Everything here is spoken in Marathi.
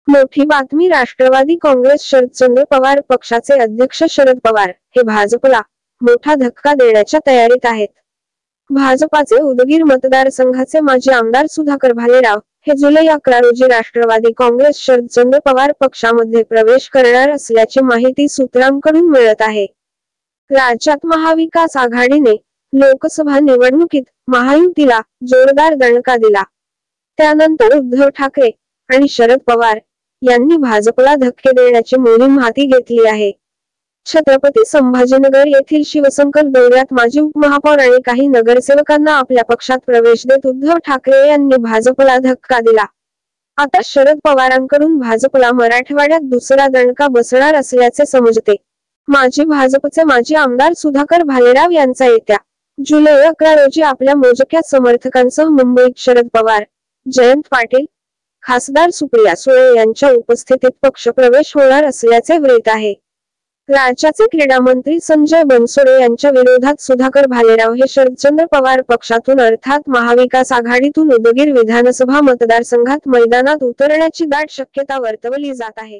मोठी बातमी राष्ट्रवादी काँग्रेस शरदचंद्र पवार पक्षाचे अध्यक्ष शरद पवार हे भाजपला मोठा धक्का देण्याच्या तयारीत आहेत। भाजपाचे उदगीर मतदारसंघाचे माजी आमदार सुधाकर भालेराव हे जुलै 11 रोजी राष्ट्रवादी काँग्रेस शरदचंद्र पवार पक्षामध्ये प्रवेश करणार असल्याची माहिती सूत्रांकडून मिळत आहे। राज्यात महाविकास आघाडीने लोकसभा निवडणुकीत महायुतीला जोरदार दणका दिला। त्यानंतर उद्धव ठाकरे आणि शरद पवार यांनी भाजपला धक्के देण्याची मोहीम हाती घेतली आहे। छत्रपती संभाजीनगर येथील शिवसंकल्प दौऱ्यात माजी उपमहापौर आणि काही नगरसेवकांना आपल्या पक्षात प्रवेश देत उद्धव ठाकरे यांनी भाजपला धक्का दिला। आता शरद पवारांकडून भाजपला मराठवाड्यात दुसरा दणका बसणार असल्याचे समजते। भाजपचे माजी आमदार सुधाकर भालेराव यांचा येत्या जुलै 11 रोजी आपल्या मोजक्या समर्थकांसह मुंबईत शरद पवार, जयंत पाटील, खासदार सुप्रिया सुळे यांच्या उपस्थितीत पक्षप्रवेश होणार असल्याचे वृत्त आहे। राज्याचे क्रीडा मंत्री संजय बनसोडे यांच्या विरोधात सुधाकर भालेराव हे शरदचंद्र पवार पक्षातून अर्थात महाविकास आघाडीतून उदगीर विधानसभा मतदारसंघात मैदानात उतरण्याची दाट शक्यता वर्तवली जात आहे।